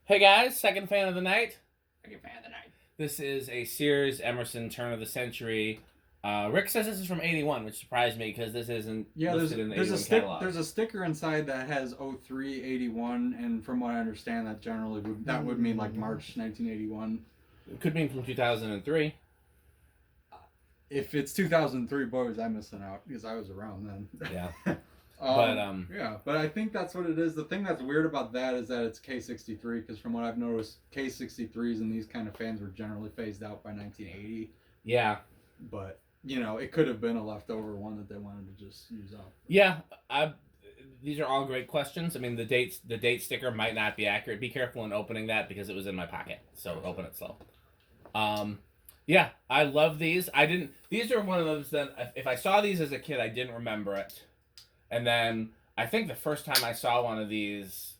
Hey guys, second fan of the night. Second fan of the night. This is a Sears Emerson turn of the century. Rick says this is from '81, which surprised me because this isn't listed in the '81 catalog. There's a sticker inside that has 0381, and from what I understand, that generally would mean like March 1981. It could mean from 2003. If it's 2003, boy, was I missing out because I was around then. Yeah. But I think that's what it is. The thing that's weird about that is that it's K63, because from what I've noticed, K63s and these kind of fans were generally phased out by 1980. Yeah. But it could have been a leftover one that they wanted to just use up. Yeah. These are all great questions. I mean, the date sticker might not be accurate. Be careful in opening that because it was in my pocket. So open it slow. Yeah, I love these. These are one of those that if I saw these as a kid, I didn't remember it. And then I think the first time I saw one of these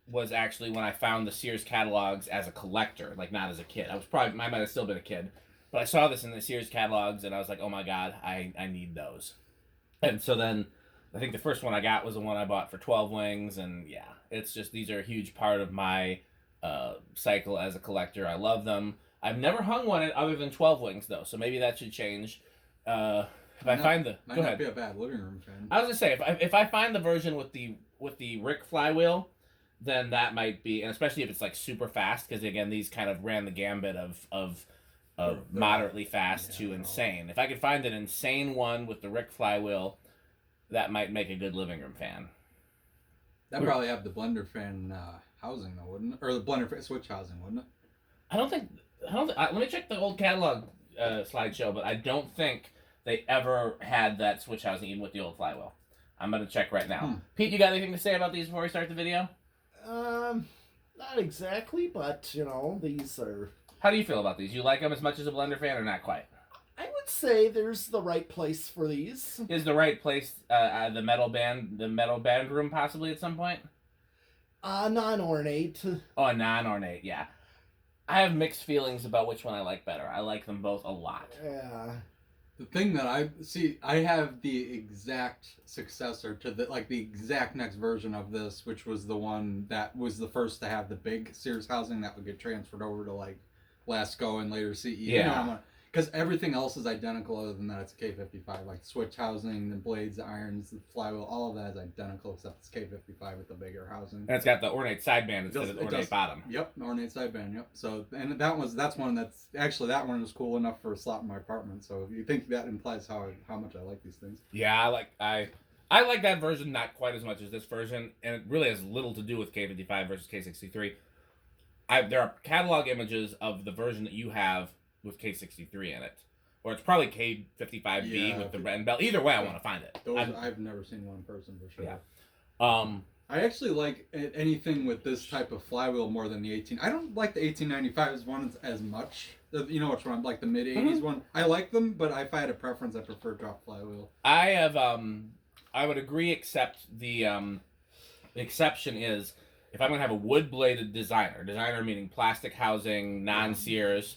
was actually when I found the Sears catalogs as a collector, like not as a kid. I might have still been a kid, but I saw this in the Sears catalogs and I was like, oh my God, I need those. And so then I think the first one I got was the one I bought for 12 wings. And yeah, it's just, these are a huge part of my cycle as a collector. I love them. I've never hung one other than 12 wings though, so maybe that should change. Go ahead. Not be a bad living room fan. I was gonna say if I find the version with the Rick flywheel, then that might be, and especially if it's like super fast, because again these kind of ran the gambit of moderately fast to insane. If I could find an insane one with the Rick flywheel, that might make a good living room fan. That'd probably have the blender fan housing though, wouldn't it? Or the blender fan switch housing, wouldn't it? I don't think. Let me check the old catalog slideshow, but I don't think they ever had that switch housing even with the old flywheel. I'm going to check right now. Pete, you got anything to say about these before we start the video? Not exactly, but, these are... How do you feel about these? You like them as much as a blender fan or not quite? I would say there's the right place for these. Is the right place the metal band room possibly at some point? Non-ornate. Oh, a non-ornate, yeah. I have mixed feelings about which one I like better. I like them both a lot. Yeah. The thing that I have the exact successor to the exact next version of this, which was the one that was the first to have the big Sears housing that would get transferred over to like Lasco and later CE. Yeah. Because everything else is identical other than that it's K55. Like switch housing, the blades, the irons, the flywheel, all of that is identical except it's K55 with the bigger housing. And it's got the ornate sideband instead of the ornate bottom. Yep, ornate sideband, yep. So, and that's one that's, actually that one was cool enough for a slot in my apartment. So you think that implies how much I like these things. Yeah, I like that version not quite as much as this version, and it really has little to do with K55 versus K63. There are catalog images of the version that you have with K63 in it, or it's probably K55B with the red bell. Either way, I want to find it. I've never seen one in person for sure. Yeah. I actually like anything with this type of flywheel more than the 18. I don't like the 1895s ones as much. You know which one? Like the mid 80s one. I like them, but if I had a preference, I prefer drop flywheel. I have I would agree, except the exception is if I'm gonna have a wood bladed designer meaning plastic housing, non-Sears.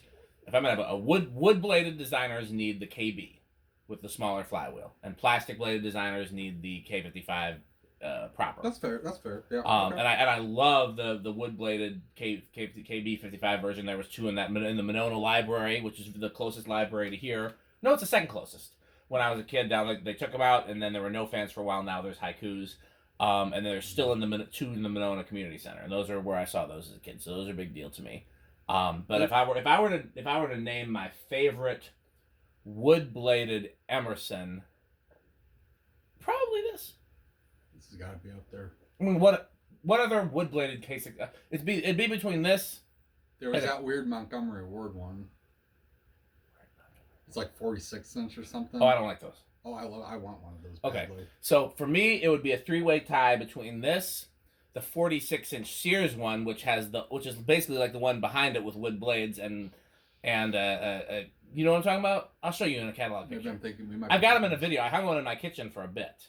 If I'm gonna have a wood bladed designers need the KB with the smaller flywheel, and plastic bladed designers need the K55 proper. That's fair. Yeah. And I love the wood bladed KB55 version. There was two in the Monona library, which is the closest library to here. No, it's the second closest. When I was a kid, they took them out, and then there were no fans for a while. Now there's haikus, and they're still in the two in the Monona Community Center, and those are where I saw those as a kid. So those are a big deal to me. But if I were to name my favorite wood bladed Emerson, probably this. This has got to be up there. I mean, what other wood bladed case? It'd be between this. There was that weird Montgomery Ward one. It's like 46-inch or something. Oh, I don't like those. Oh, I want one of those. Okay, badly. so for me, it would be a three-way tie between this, the 46-inch Sears one, which is basically like the one behind it with wood blades and you know what I'm talking about? I'll show you in a catalog picture. I'm thinking we might. I've got them in a video. I hung one in my kitchen for a bit.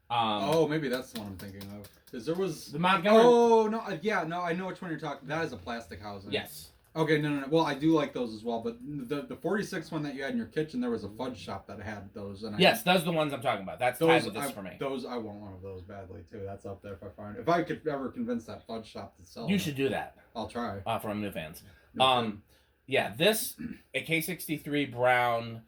Maybe that's the one I'm thinking of. Because there was the Montgomery. Oh no, no, I know which one you're talking. That is a plastic housing. Yes. Okay, no. Well, I do like those as well, but the 46 one that you had in your kitchen, there was a fudge shop that had those. And yes, those are the ones I'm talking about. That's tied with this for me. Those, I want one of those badly too. That's up there if I could ever convince that fudge shop to sell. You should do that. I'll try. From New Fans. Okay. Yeah, this a K63 brown,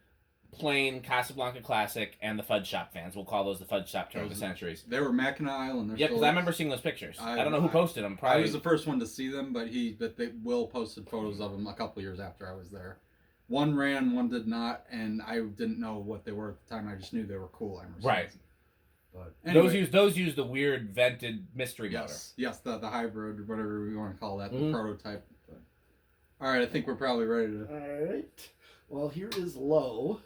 plain Casablanca Classic, and the Fudge Shop fans. We'll call those the Fudge Shop Turn of the Centuries. They were Mackinac Island. Yeah, because I remember seeing those pictures. I don't know who posted them. Probably I was the first one to see them, but Will posted photos of them a couple years after I was there. One ran, one did not, and I didn't know what they were at the time. I just knew they were cool Emersons. Right. But anyway, those use the weird vented mystery motor. Yes, the hybrid, whatever we want to call that, the prototype. But, all right, I think we're probably ready to. All right. Well, here is low,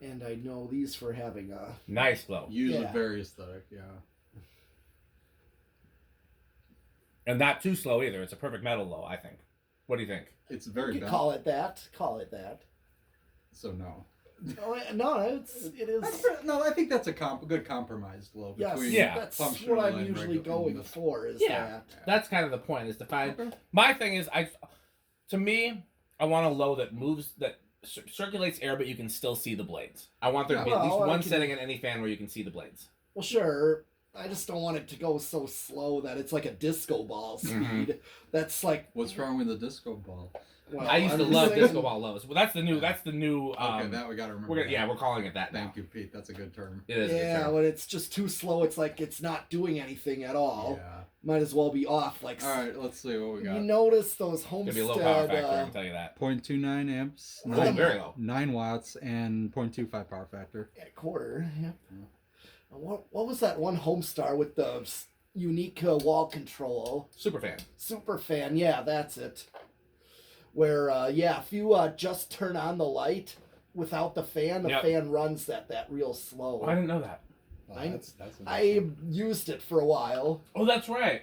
and I know these for having a nice low. Usually very aesthetic, yeah. And not too slow either. It's a perfect metal low, I think. What do you think? It's very. You can call it that. Call it that. So no. No, it is. No, I think that's a good compromise low between. Yes, that's what I'm usually going for. Is that? That's kind of the point. Is to find. Okay. My thing is, to me, I want a low that moves, that circulates air, but you can still see the blades. I want there to be at least one setting in any fan where you can see the blades. Well, sure. I just don't want it to go so slow that it's like a disco ball speed. Mm-hmm. That's like. What's wrong with the disco ball? Well, I used to love disco ball lows. Well, that's the new. That's the new. Okay, that we gotta remember. We're calling it that. Thank you, Pete. That's a good term. It is. Yeah, a good term. when it's just too slow, it's like it's not doing anything at all. Yeah. Might as well be off. Like. All right, let's see what we got. You notice those Homestead. It's gonna be a low power factor. I can tell you that. 0.29 amps. Very low. 9 watts and 0.25 power factor. At a quarter. Yep. Yeah. What was that one Homestar with the unique wall control? Superfan, yeah, that's it. Where, if you just turn on the light without the fan fan runs that real slow. Oh, I didn't know that. Well, I used it for a while. Oh, that's right.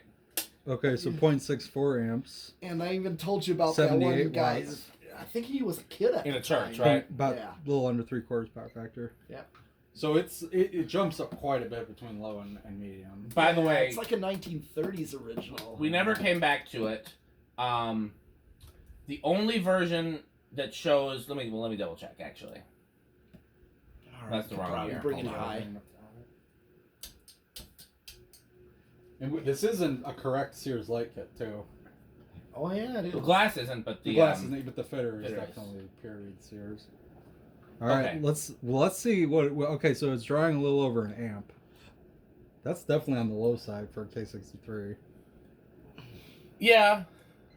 Okay, so 0.64 amps. And I even told you about that one guy. I think he was a kid at in the a church, time. right? About a little under 3/4 power factor. Yeah. So it jumps up quite a bit between low and medium. By the way, it's like a 1930s original. We never came back to it. The only version that shows. Let me double check. Actually, that's the wrong year. Bring it high. And this isn't a correct Sears light kit too. Oh yeah, it is. The glass isn't, but the glass isn't, but the fitter is definitely period Sears. All right, let's see what. Okay, so it's drawing a little over an amp. That's definitely on the low side for a K63. Yeah,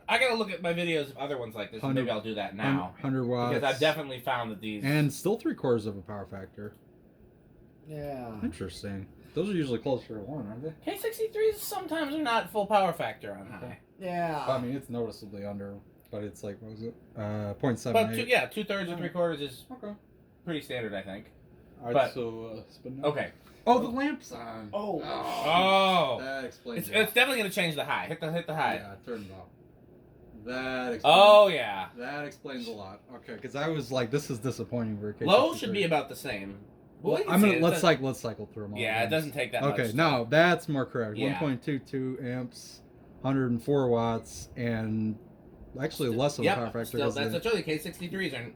I gotta look at my videos of other ones like this. And maybe I'll do that now. 100 watts. Because I've definitely found that these and still 3/4 of a power factor. Yeah. Interesting. Those are usually closer to 1, aren't they? K63s sometimes are not full power factor on high. Yeah. I mean, it's noticeably under, but it's like, what was it? 0.78. But 2/3 or 3/4 is pretty standard, I think. All right, so spin now. Okay. Oh, the lamp's on. Oh. That explains. It's definitely gonna change the high. Hit the high. Yeah, turn it off. That explains. Oh yeah. That explains a lot. Okay, because I was like, this is disappointing for a K63. Low should be about the same. Well, I'm gonna let's cycle through them all. Yeah, it doesn't take that much. Okay, now that's more correct. Yeah. 1.22 amps, 104 watts, and actually less of a power factor. Still, that's actually K63s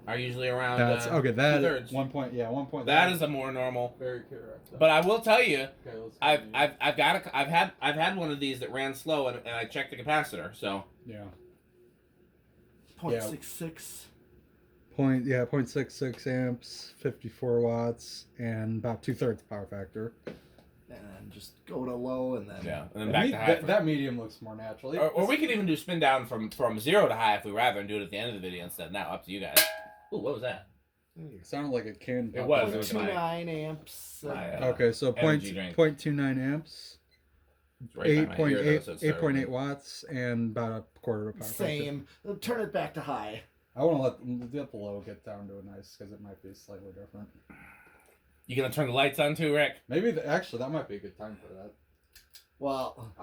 are usually around. That's okay. That 2/3. 1 point. Yeah, 1 point. That is a more normal. Very correct. But I will tell you, okay, I've had one of these that ran slow, and I checked the capacitor. So yeah. 0.66. 0.66 amps, 54 watts, and about 2/3 power factor. And just go to low and then and then back to high. That medium looks more natural. Or we could even do spin down from 0 to high if we rather, and do it at the end of the video instead. Now up to you guys. Ooh, what was that? It sounded like a can. It was. 0.29 amps. Okay, so 0.29 amps. Right 8.8 watts and about a quarter of a power factor. Same. Turn it back to high. I want to let the low get down to a nice, because it might be slightly different. You gonna turn the lights on too, Rick? Maybe actually that might be a good time for that. Well,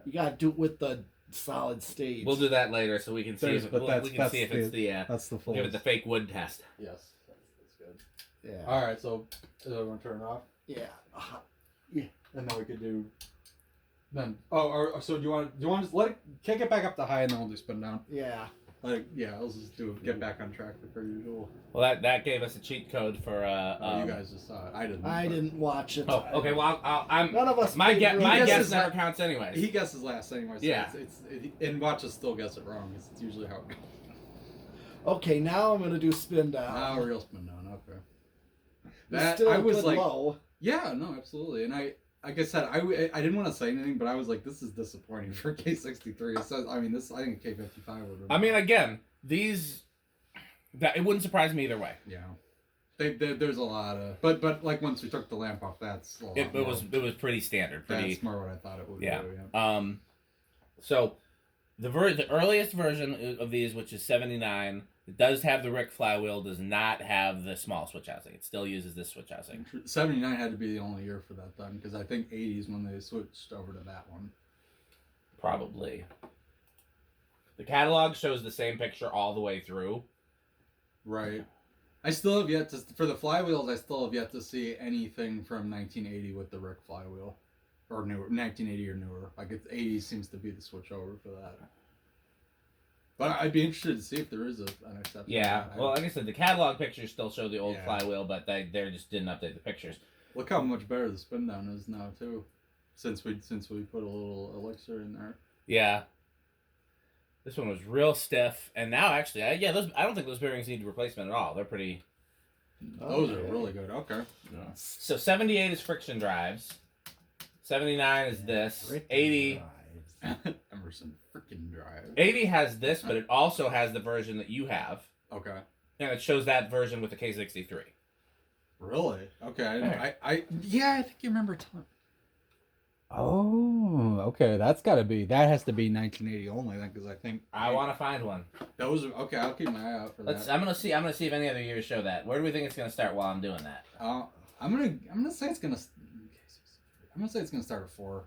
you gotta do it with the solid stage. We'll do that later, so we can see if it's the that's the full. Give it the fake wood test. Yes, that's good. Yeah. All right, so is everyone turn it off? Yeah. Yeah. And then we could do. Then so do you want to just let it kick it back up to high and then we'll do spin down? Yeah. Like, yeah, let's just get back on track per usual. Well, that gave us a cheat code for. You guys just saw it. I didn't. I didn't watch it. Oh, okay. Well, I'm. None of us. My really guess never counts anyways. He guesses last anyway. So Yeah. And watch us still guess it wrong. It's usually how it goes. Okay, now I'm gonna do spin down. Now real spin down. Okay. It's still I a was good like, low. yeah, no, absolutely. And like I said, I didn't want to say anything, but I was like, this is disappointing for K63. It says, I mean, this I think K55 would. I mean, again, these. That it wouldn't surprise me either way. Yeah. There's a lot of, but like once we took the lamp off, that's a lot It was pretty standard. That's more what I thought it would yeah. be. Yeah. So the earliest version of these, which is 79, it does have the Rick flywheel, does not have the small switch housing. It still uses this switch housing. 79 had to be the only year for that then, because I think 80s when they switched over to that one. Probably. The catalog shows the same picture all the way through. Right. I still have yet to, for the flywheels, I still have yet to see anything from 1980 with the Rick flywheel. Or newer, 1980 or newer. Like, 80 seems to be the switch over for that. But I'd be interested to see if there is an exception. Yeah, well, like I said, the catalog pictures still show the old Yeah. flywheel, but they just didn't update the pictures. Look how much better the spin down is now, too. Since we put a little elixir in there. Yeah. This one was real stiff, and now actually, I don't think those bearings need replacement at all. They're pretty. Those are really good. Okay. Yeah. So 78 is friction drives. 79 is this. 80. Emerson freaking drive. 80 has this, but it also has the version that you have, Okay. and it shows that version with the K63. Really? Okay. Alright. I think you remember telling. Oh, okay. That has to be 1980 only then, because I think I want to find one. those. Okay, I'll keep my eye out for that. I'm gonna see if any other years show that. Where do we think it's gonna start while I'm doing that? I'm gonna say it's gonna. I'm gonna say it's gonna start at 4.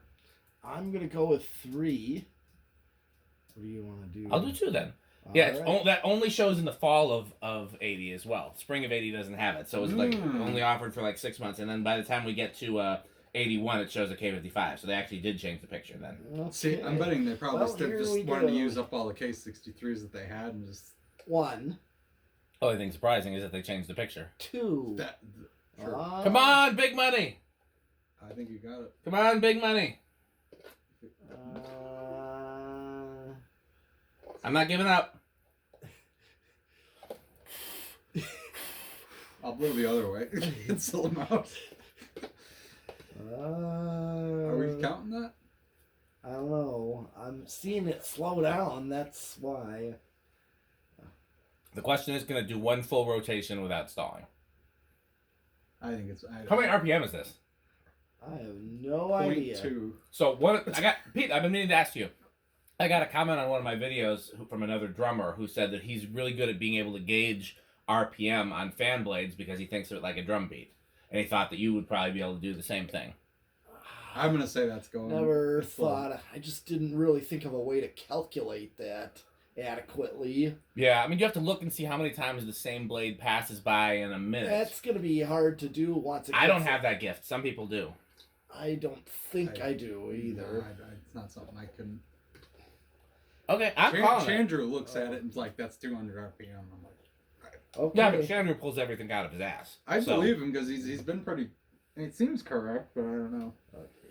I'm gonna go with 3. What do you want to do? I'll do 2 then. Yeah, All right. that only shows in the fall of 80 as well. Spring of 80 doesn't have it, so it's like only offered for like 6 months, and then by the time we get to 81, it shows a K55. So they actually did change the picture then. Okay. See, I'm betting they probably Here just we wanted to go. use up all the K63s that they had and just 1, Only thing surprising is that they changed the picture. 2. Sure. Come on, big money! I think you got it. Come on, big money! I'm not giving up. I'll blow the other way. Cancel them out. Are we counting that? I don't know. I'm seeing it slow down. That's why. The question is, going to do one full rotation without stalling. I think it's. How many RPM is this? I have no idea. 0.2. So Pete, I've been meaning to ask you. I got a comment on one of my videos from another drummer who said that he's really good at being able to gauge RPM on fan blades because he thinks of it like a drum beat. And he thought that you would probably be able to do the same thing. I'm gonna say that's going. Never thought. I just didn't really think of a way to calculate that adequately. Yeah, I mean, you have to look and see how many times the same blade passes by in a minute. That's gonna be hard to do once. I don't have that gift. Some people do. I don't think I do either. It's not something I can. Okay, I'm calling it. Chandru looks at it and is like, "That's 200 RPM." I'm like, Okay. Yeah, but Chandru pulls everything out of his ass. I believe him because he's been pretty. It seems correct, but I don't know.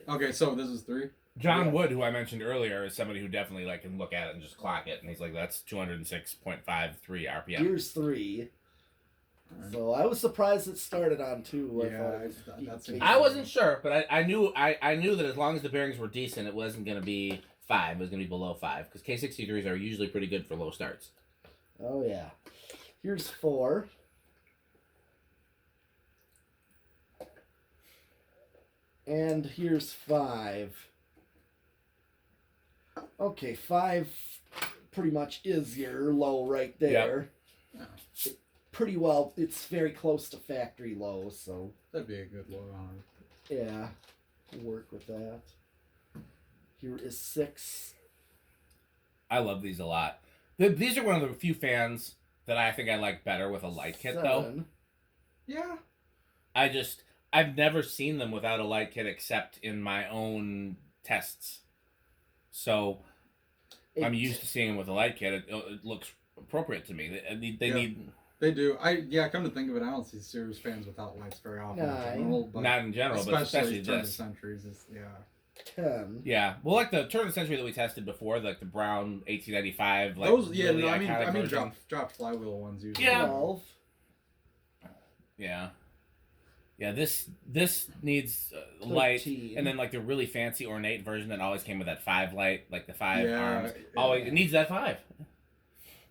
Okay, so this is 3. John Wood, who I mentioned earlier, is somebody who definitely can look at it and just clock it, and he's like, "That's 206.53 RPM." Here's 3. So I was surprised it started on 2. I wasn't sure, but I knew that as long as the bearings were decent, it wasn't going to be 5. It was going to be below 5 because K63s are usually pretty good for low starts. Oh yeah. Here's 4. And here's 5. Okay, 5 pretty much is your low right there. Yep. It, pretty well, it's very close to factory low, so That'd be a good low on it. yeah, work with that. Here is 6. I love these a lot. These are one of the few fans that I think I like better with a light kit, though. 7. Yeah. I've never seen them without a light kit except in my own tests. So 8. I'm used to seeing them with a light kit. It looks appropriate to me. They Yeah. need They do. Come to think of it, I don't see Sears fans without lights very often. not in general, but especially turn of this. centuries. Yeah. 10. Yeah, well, like the turn of the century that we tested before, like the brown 1895, like Those, really no, I iconic mean version. dropped flywheel ones usually. Yeah. 12. Yeah. Yeah, this needs light, 13. and then like the really fancy ornate version that always came with that 5 light, like the 5 arms. Yeah. Always it needs that 5.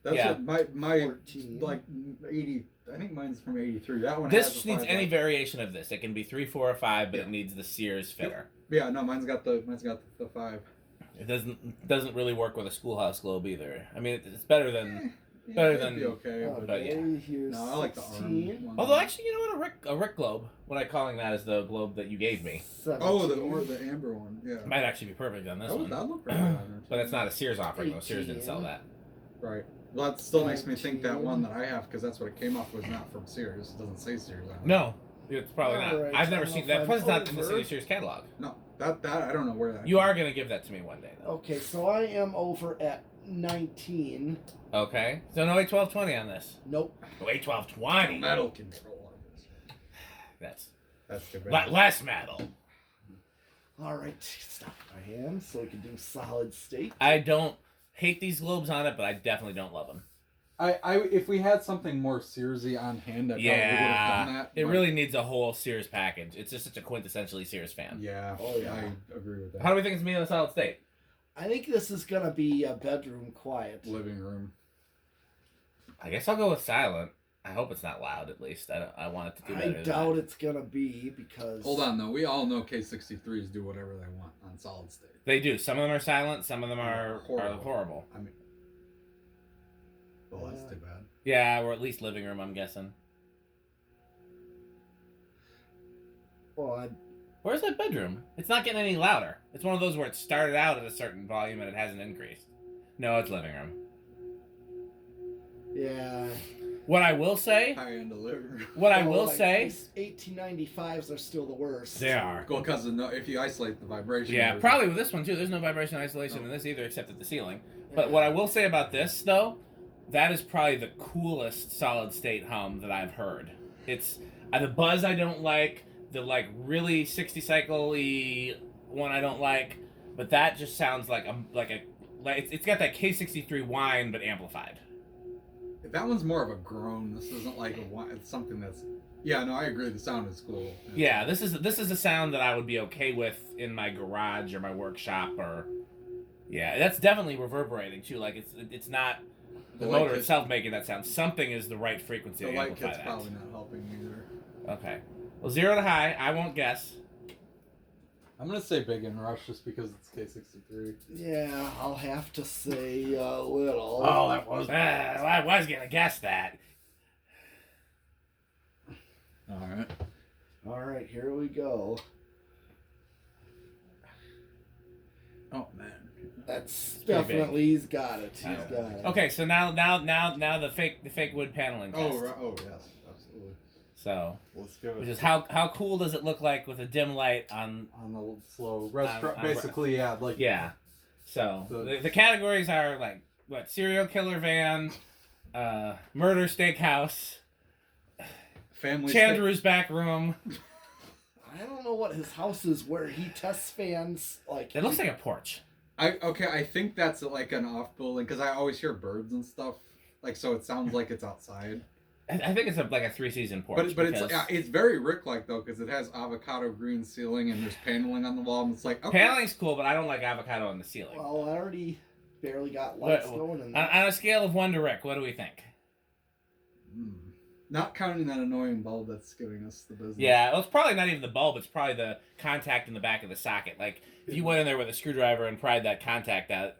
That's Yeah. what my 14. like 80. I think mine's from 83. That one. This has a needs 5 any light. variation of this. It can be 3, 4, or 5, but Yeah. it needs the Sears fitter. Yeah, no, mine's got the 5. It doesn't really work with a schoolhouse globe either. I mean, it's better than. Better it'd than- be okay. Okay, But yeah. here's No, I like the 16. arm one. Although actually, you know what, a Rick globe. What I'm calling that is the globe that you gave me. 17. the amber one. Yeah. Might actually be perfect on this one. That looked pretty good on there, But it's not a Sears offering though. Sears didn't 18. sell that. Right. Well, that still makes me think that 19. one that I have, because that's what it came off was not from Sears. It doesn't say Sears on it. No, it's probably not. Alright, I've never so seen if that. I'm Plus, it's not in the over- City Sears catalog. No, that I don't know where that. You are gonna give that to me one day though. Okay, so I am over at 19. Okay. So no A1220 on this. Nope. No A1220. metal control on this. That's too bad. less metal. All right, stop my hand so we can do solid state. I don't hate these globes on it, but I definitely don't love them. If we had something more Searsy on hand, I probably would have done that. It but- really needs a whole Sears package. It's just such a quintessentially Sears fan. Yeah. Oh, yeah. I agree with that. How do we think it's me in a solid state? I think this is gonna be a bedroom quiet. Living room. I guess I'll go with silent. I hope it's not loud. At least I want it to do better. I than doubt that. it's gonna be because. Hold on though. We all know K63s do whatever they want on solid state. They do. Some of them are silent. Some of them are Horrible. horrible. I mean, well, that's too bad. Yeah, or at least living room. I'm guessing. Well, Where's that bedroom? It's not getting any louder. It's one of those where it started out at a certain volume and it hasn't increased. No, it's living room. yeah. What I will say, High end of living room. what I Well, will like, say, these 1895s are still the worst. they are. Well, because if you isolate the vibration. Yeah, there's- probably with this one too. There's no vibration isolation in this either, except at the ceiling. But what I will say about this though, that is probably the coolest solid state hum that I've heard. It's the buzz I don't like, the like really 60 cycle-y one I don't like, but that just sounds like it's got that K63 whine but amplified. That one's more of a groan. This isn't like it's something that's. Yeah, no, I agree. The sound is cool. Yeah, this is a sound that I would be okay with in my garage or my workshop or. Yeah, that's definitely reverberating too. Like it's not the light motor kit- itself making that sound. Something is the right frequency The to light amplify kit's that. probably not helping either. Okay. Well, 0 to high, I won't guess. I'm gonna say big and rush just because it's K63. Yeah, I'll have to say a little. that was. I was gonna guess that. All right. All right, here we go. Oh man. That's pretty definitely he's got it. He's Yeah. got it. Okay, so now the fake wood paneling test. Oh right. Oh yes, absolutely. So, Let's give which it is how cool does it look like with a dim light on? on the slow restaurant. on- Basically, yeah, like Yeah. So The- the categories are like what serial killer van, murder steakhouse, family. Chandru's back room. I don't know what his house is where he tests fans. Like It looks like a porch. I think that's like an off building because I always hear birds and stuff. Like so, it sounds like it's outside. I think it's like a 3-season porch. But because it's very Rick-like though because it has avocado green ceiling and there's paneling on the wall and it's like okay. paneling's cool, but I don't like avocado on the ceiling. Well, I already barely got lights What- going in On, there. on a scale of 1 to Rick, what do we think? Not counting that annoying bulb that's giving us the business. Yeah, well, it's probably not even the bulb. It's probably the contact in the back of the socket. Like, if you went in there with a screwdriver and pried that contact out,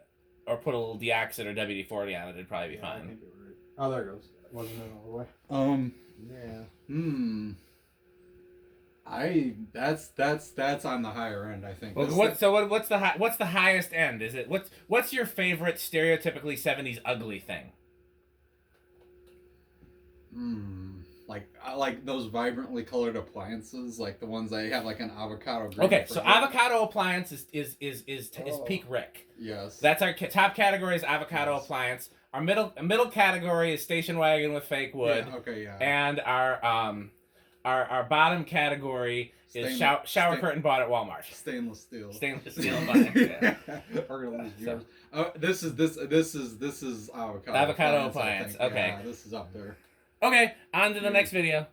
or put a little deoxit or WD-40 on it, it'd probably be I fine. think you're right. Oh, there it goes. Wasn't it all the way? Yeah. That's on the higher end, I think. Well, This- what's the highest end? Is it what's your favorite stereotypically 70s ugly thing? Like I like those vibrantly colored appliances, like the ones that have like an avocado green. Okay, so frame. avocado appliance is peak Rick. Yes. That's our top category is avocado appliance. Our middle category is station wagon with fake wood. Yeah, okay, yeah. And our bottom category is shower curtain bought at Walmart. Stainless steel. Stainless steel. Yeah. We're gonna lose viewers. Oh, this is avocado. Avocado appliance. Okay. Okay. Yeah, this is up there. Okay, on to the next video.